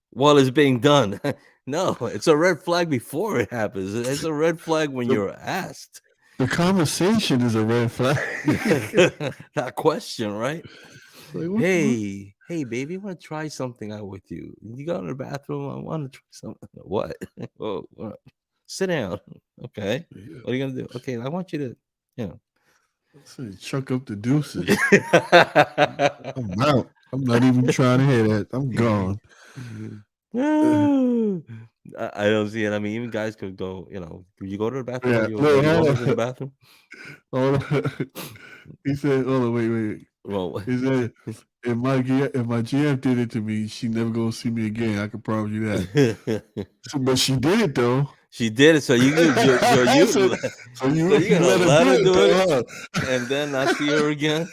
while it's being done. No, it's a red flag before it happens. It's a red flag when you're asked. The conversation is a red flag. That question, right? Like, hey, baby, I want to try something out with you. You go in the bathroom. I want to try something. What? Oh, sit down. Okay. Yeah. What are you gonna do? Okay, I want you to, you know. Chuck up the deuces. I'm out. I'm not even trying to hear that. I'm gone. I don't see it. I mean, even guys could go, you know, you go to the bathroom. Yeah, You always in the bathroom. He said, "Hold on, wait." Well, he said, if my GF did it to me, she never gonna see me again. I can promise you that. But she did it though. She did it, so you so you're gonna let her do it, and then not see her again.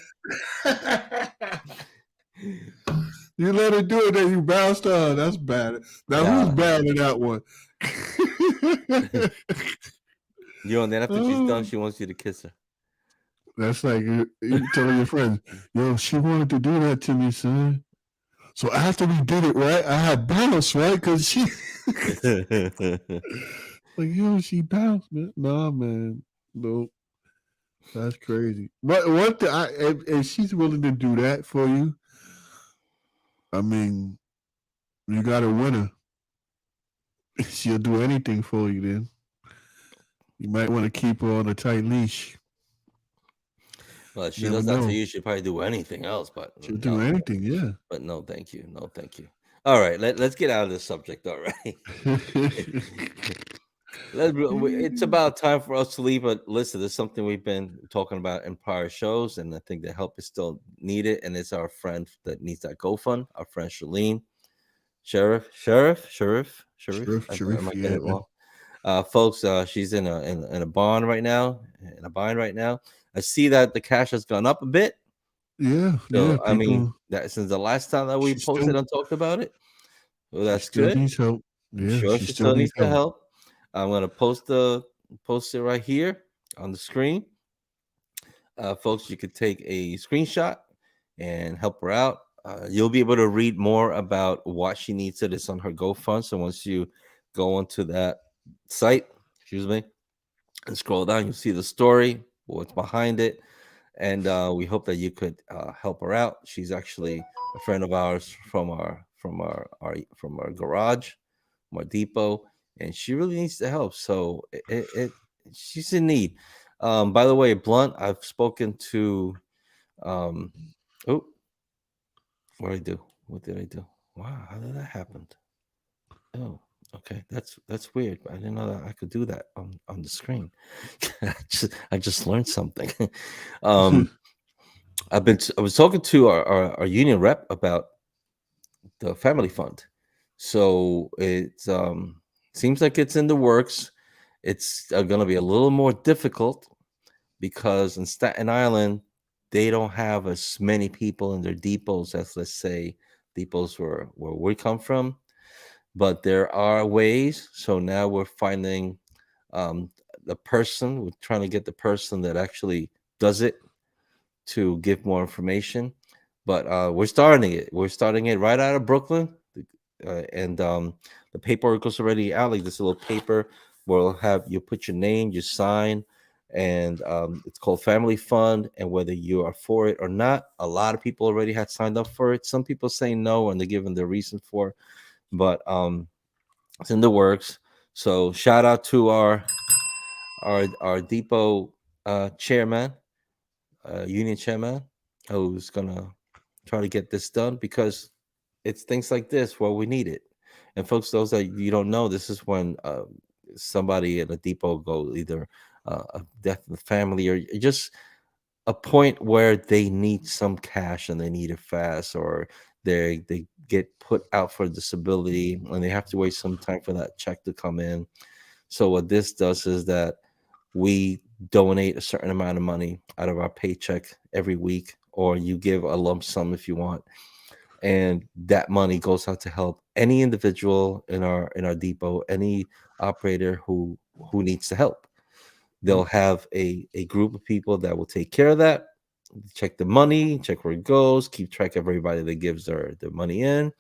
You let her do it, then you bounced on. That's bad. Now who's bad in that one? Yo, and then after she's done, she wants you to kiss her. That's like you telling your friends, yo, she wanted to do that to me, son. So after we did it, right, I had bounced, right? Because she like, yo, she bounced, man. Nah, man. Nope. That's crazy. But if she's willing to do that for you, I mean, you got a winner. She'll do anything for you then. You might want to keep her on a tight leash. Well, she does not to you. She'll probably do anything else, but she'll do anything, yeah. But no, thank you. No, thank you. All right, let's get out of this subject already. It's about time for us to leave. But listen, there's something we've been talking about in prior shows, and I think the help is still needed. And it's our friend that needs that GoFund, our friend Shalene. Sheriff. Am I getting it wrong? Folks, she's in a bond right now. In a bind right now. I see that the cash has gone up a bit. Yeah. So yeah, I mean, that since the last time that we posted and talked about it, well, that's good. Needs help. Yeah, sure, she still needs the help. I'm gonna post it right here on the screen. Folks, you could take a screenshot and help her out. You'll be able to read more about what she needs. It's on her GoFund. So once you go onto that site, and scroll down, you'll see the story, what's behind it, and we hope that you could help her out. She's actually a friend of ours from our garage, from our depot, and she really needs the help. So she's in need. By the way, Blunt, I've spoken to what did I do? Wow, how did that happen? Oh, okay. That's weird. I didn't know that I could do that on the screen. I just learned something. um, I was talking to our union rep about the family fund. So it seems like it's in the works. It's going to be a little more difficult because in Staten Island, they don't have as many people in their depots as, let's say, depots where we come from. But there are ways. So now we're finding um, we're trying to get the person that actually does it to give more information. But we're starting it. We're starting it right out of Brooklyn. And the paperwork is already out, like this little paper where it'll have you put your name, you sign, and it's called Family Fund. And whether you are for it or not, a lot of people already had signed up for it. Some people say no, and they're giving their reason for it. But it's in the works. So shout out to our depot chairman, union chairman, who's gonna try to get this done because it's things like this where we need it. And folks, those that you don't know, this is when somebody at a depot goes either a death in the family or just a point where they need some cash and they need it fast, or they get put out for disability and they have to wait some time for that check to come in. So what this does is that we donate a certain amount of money out of our paycheck every week, or you give a lump sum if you want, and that money goes out to help any individual in our depot, any operator who needs the help. They'll have a group of people that will take care of that, check the money, check where it goes, keep track of everybody that gives their money in,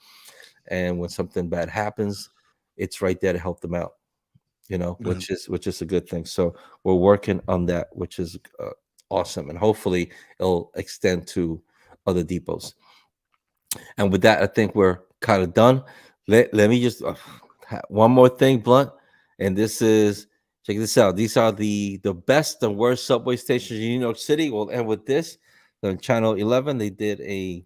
and when something bad happens, it's right there to help them out. Which is a good thing. So we're working on that, which is awesome, and hopefully it'll extend to other depots. And with that, I think we're kind of done. Let me just one more thing, Blunt, and this is, check this out. These are the best and worst subway stations in New York City. We'll end with this. On Channel 11, they did a,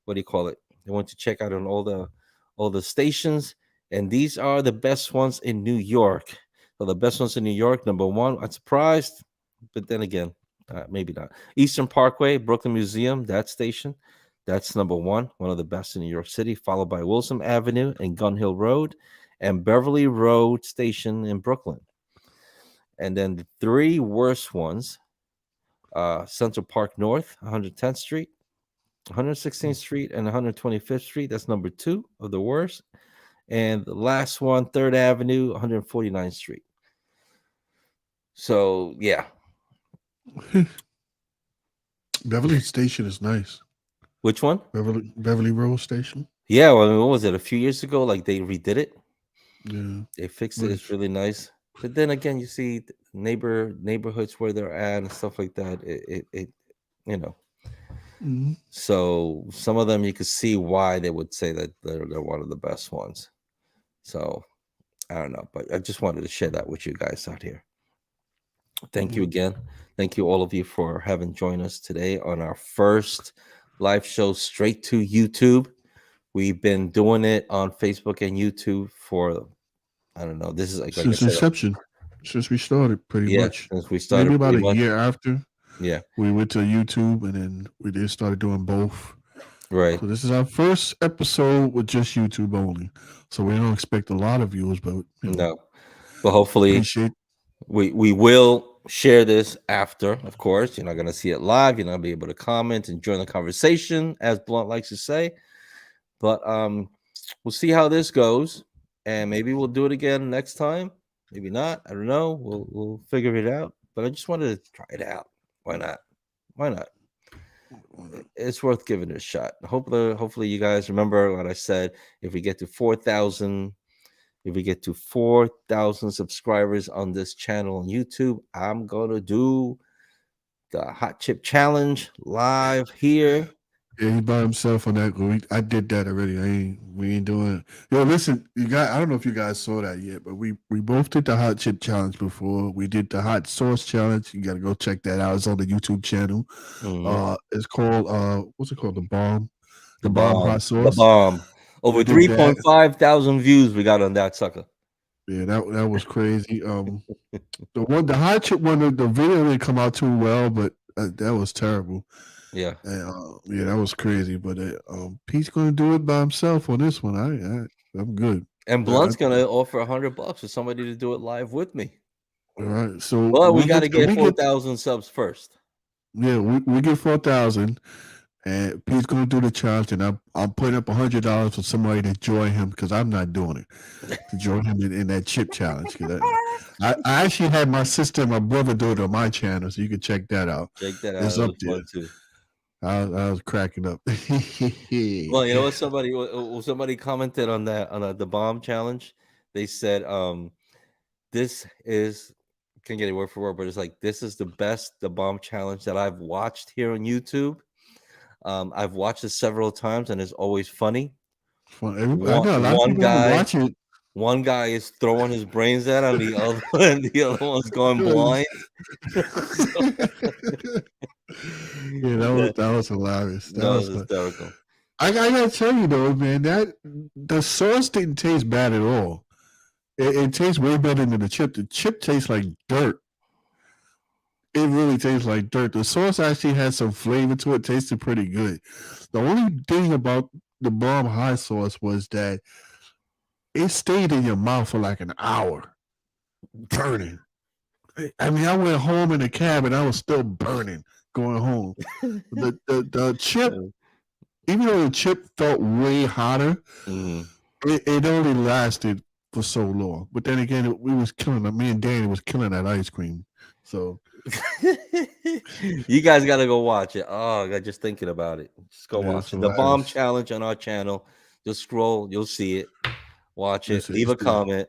what do you call it? They went to check out on all the stations, and these are the best ones in New York. So the best ones in New York, number one. I'm surprised, but then again, maybe not. Eastern Parkway, Brooklyn Museum, that station. That's number one of the best in New York City, followed by Wilson Avenue and Gun Hill Road and Beverly Road Station in Brooklyn. And then the three worst ones, Central Park North, 110th Street, 116th Street, and 125th Street. That's number two of the worst. And the last one, 3rd Avenue, 149th Street. So, yeah. Beverly Station is nice. Which one? Beverly Road Station. Yeah, well, I mean, what was it? A few years ago, like they redid it. Yeah, they fixed it. It's really nice. But then again, you see neighborhoods where they're at and stuff like that. It Mm-hmm. So some of them you could see why they would say that they're one of the best ones. So I don't know, but I just wanted to share that with you guys out here. Thank you again. Thank you all of you for having joined us today on our first live show straight to YouTube. We've been doing it on Facebook and YouTube for, I don't know, this is like since inception, since we started pretty much. Since we started, maybe about a year after. Yeah, we went to YouTube and then we did started doing both. Right. So this is our first episode with just YouTube only. So we don't expect a lot of viewers, but no. But hopefully we will share this after. Of course, you're not going to see it live. You're not going to be able to comment and join the conversation, as Blunt likes to say. But we'll see how this goes, and maybe we'll do it again next time. Maybe not. I don't know. We'll figure it out. But I just wanted to try it out. Why not? Why not? It's worth giving it a shot. Hopefully you guys remember what I said. If we get to 4,000, subscribers on this channel on YouTube, I'm gonna do the hot chip challenge live here. Yeah, he by himself on that. I did that already. We ain't doing it. Yo, listen, you guys. I don't know if you guys saw that yet, but we both did the hot chip challenge before. We did the hot sauce challenge. You got to go check that out. It's on the YouTube channel. Mm-hmm. It's called what's it called? The bomb hot sauce. The bomb. Over with their dad. 3.5 thousand views we got on that sucker. Yeah, that was crazy. The hot chip one, the video didn't come out too well, but that was terrible. Yeah, and yeah, that was crazy. But Pete's gonna do it by himself on this one. I'm good. and Blunt's gonna offer $100 for somebody to do it live with me. All right, so Well, we got to get 4,000 subs first. Yeah, we get 4,000, and Pete's gonna do the challenge, and I'm putting up $100 for somebody to join him because I'm not doing it. To join him in that chip challenge. I actually had my sister and my brother do it on my channel, so you can check that out. Check that out. It's up there. Fun too. I was cracking up. Well, you know what? Somebody commented on that the bomb challenge. They said, "This is." Can't get it word for word, but it's like, this is the bomb challenge that I've watched here on YouTube. I've watched it several times, and it's always funny. One guy is throwing his brains at him, the other one's going blind. Yeah, that was hilarious. That was hysterical. I gotta tell you though, man, that the sauce didn't taste bad at all. It tastes way better than the chip. The chip tastes like dirt. It really tastes like dirt. The sauce actually had some flavor to it. Tasted pretty good. The only thing about the bomb hot sauce was that it stayed in your mouth for like an hour, burning. I mean, I went home in the cab and I was still burning going home. The chip, even though the chip felt way hotter, it only lasted for so long. But then again, we was killing it. Me and Danny was killing that ice cream. So you guys got to go watch it. Oh, God, just thinking about it. Just go watch it. The bomb challenge on our channel. Just scroll. You'll see it. Watch it. Leave a comment.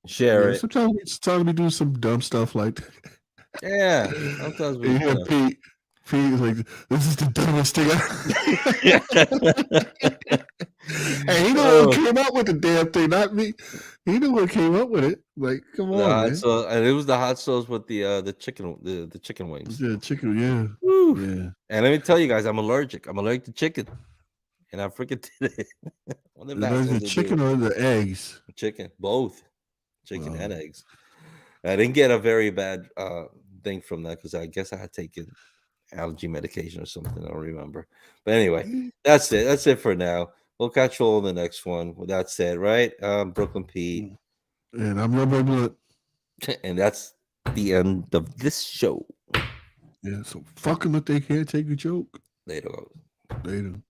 Share it. Sometimes we do some dumb stuff like that. Yeah. Sometimes we do. Pete is like, this is the dumbest thing Hey, he know who came up with the damn thing, not me. He knew who came up with it. Like, come on, man. So, and it was the hot sauce with the chicken wings. Yeah, chicken, yeah. Woo. Yeah. And let me tell you guys, I'm allergic. I'm allergic to chicken. And I freaking did it. The chicken or the eggs? Chicken, both. Chicken and eggs. I didn't get a very bad thing from that because I guess I had taken allergy medication or something. I don't remember. But anyway, that's it. That's it for now. We'll catch you all in the next one. With that said, right? Brooklyn Pete. And I'm Rubber Blood. And that's the end of this show. Yeah, so fuck them if they can't take a joke. Later. Later.